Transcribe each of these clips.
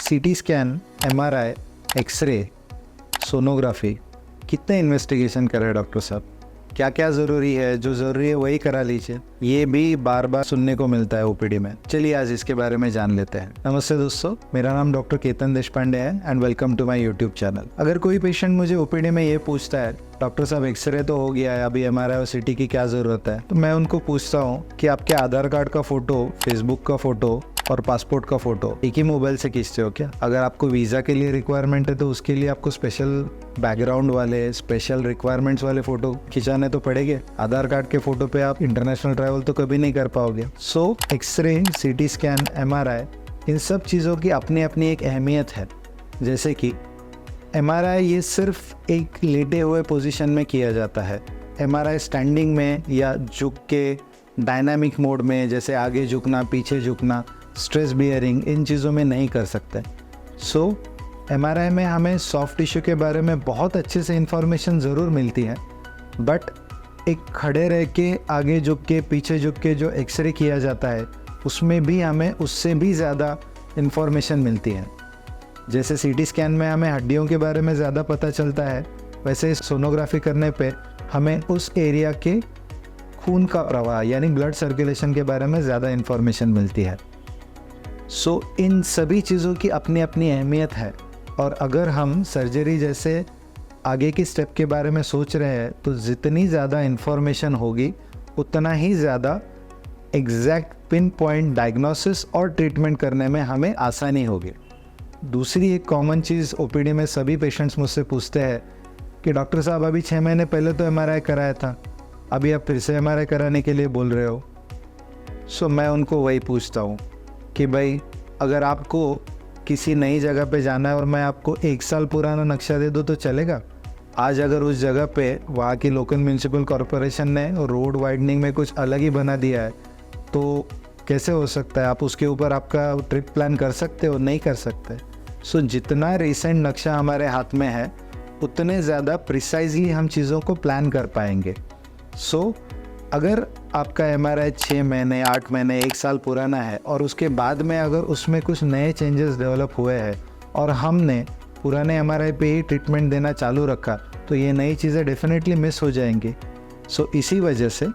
सीटी scan, MRI, X ray, sonography, कितने investigation करे डॉक्टर साहब? क्या क्या ज़रूरी है? जो ज़रूरी है वही करा लीजिए। ये भी बार बार सुनने को मिलता है ओपीडी में। चलिए आज इसके बारे में जान लेते हैं। नमस्ते दोस्तों, मेरा नाम डॉक्टर केतन देशपांडे है and welcome to my YouTube channel. अगर कोई पेशेंट मुझे ओपीडी में ये पूछता है डॉक्टर साहब एक्सरे तो हो गया है, अभी एमआरआई और सीटी की क्या ज़रूरत है, तो मैं उनको पूछता हूँ कि आपके आधार कार्ड का फ़ोटो, फेसबुक का फ़ोटो और पासपोर्ट का फ़ोटो एक ही मोबाइल से खींचते हो क्या? अगर आपको वीज़ा के लिए रिक्वायरमेंट है तो उसके लिए आपको स्पेशल बैकग्राउंड वाले, स्पेशल रिक्वायरमेंट्स वाले फ़ोटो खिंचाने तो पड़ेंगे। आधार कार्ड के फ़ोटो पे आप इंटरनेशनल ट्रैवल तो कभी नहीं कर पाओगे। सो एक्सरे, सीटी स्कैन, एमआरआई, इन सब चीज़ों की अपनी अपनी एक अहमियत है। जैसे कि एमआरआई ये सिर्फ एक लेटे हुए पोजीशन में किया जाता है। एमआरआई स्टैंडिंग में या झुक के डायनामिक मोड में, जैसे आगे झुकना, पीछे झुकना, स्ट्रेस बियरिंग, इन चीज़ों में नहीं कर सकते। सो एमआरआई में हमें सॉफ्ट टिश्यू के बारे में बहुत अच्छे से इंफॉर्मेशन ज़रूर मिलती है, बट एक खड़े रह के, आगे झुक के, पीछे झुक के जो एक्सरे किया जाता है उसमें भी हमें उससे भी ज़्यादा इंफॉर्मेशन मिलती है। जैसे सीटी स्कैन में हमें हड्डियों के बारे में ज़्यादा पता चलता है, वैसे सोनोग्राफी करने पे हमें उस एरिया के खून का प्रवाह यानी ब्लड सर्कुलेशन के बारे में ज़्यादा इंफॉर्मेशन मिलती है। सो इन सभी चीज़ों की अपनी अपनी अहमियत है, और अगर हम सर्जरी जैसे आगे की स्टेप के बारे में सोच रहे हैं तो जितनी ज़्यादा इंफॉर्मेशन होगी उतना ही ज़्यादा एग्जैक्ट पिन पॉइंट डायग्नोसिस और ट्रीटमेंट करने में हमें आसानी होगी। दूसरी एक कॉमन चीज़ ओपीडी में सभी पेशेंट्स मुझसे पूछते हैं कि डॉक्टर साहब अभी 6 महीने पहले तो एमआरआई कराया था, अभी आप फिर से एमआरआई कराने के लिए बोल रहे हो। सो मैं उनको वही पूछता हूँ कि भाई अगर आपको किसी नई जगह पे जाना है और मैं आपको 1 साल पुराना नक्शा दे दूँ तो चलेगा? आज अगर उस जगह पे वहाँ की लोकल म्यूनिसिपल कॉरपोरेशन ने रोड वाइडनिंग में कुछ अलग ही बना दिया है तो कैसे हो सकता है? आप उसके ऊपर आपका ट्रिप प्लान कर सकते हो? नहीं कर सकते। सो जितना रिसेंट नक्शा हमारे हाथ में है उतने ज़्यादा प्रिसाइजली हम चीज़ों को प्लान कर पाएंगे। सो अगर आपका एमआरआई 6 महीने, 8 महीने, 1 साल पुराना है और उसके बाद में अगर उसमें कुछ नए चेंजेस डेवलप हुए हैं और हमने पुराने एमआरआई पे ही ट्रीटमेंट देना चालू रखा तो ये नई चीज़ें डेफिनेटली मिस हो जाएंगी। सो इसी वजह से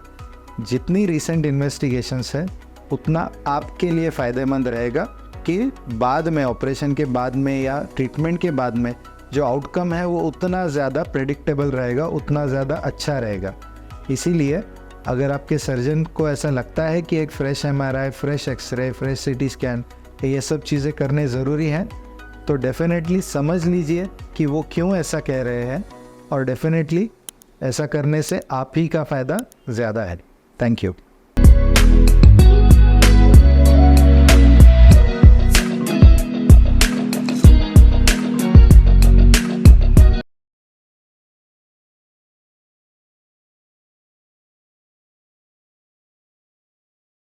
जितनी रिसेंट इन्वेस्टिगेशंस है उतना आपके लिए फ़ायदेमंद रहेगा कि बाद में, ऑपरेशन के बाद में या ट्रीटमेंट के बाद में जो आउटकम है वो उतना ज़्यादा प्रेडिक्टेबल रहेगा, उतना ज़्यादा अच्छा रहेगा। इसीलिए अगर आपके सर्जन को ऐसा लगता है कि एक fresh MRI, fresh X ray, fresh CT scan, ये सब चीज़ें करने ज़रूरी हैं तो डेफिनेटली समझ लीजिए कि वो क्यों ऐसा कह रहे हैं, और डेफिनेटली ऐसा करने से आप ही का फ़ायदा ज़्यादा है। Thank you.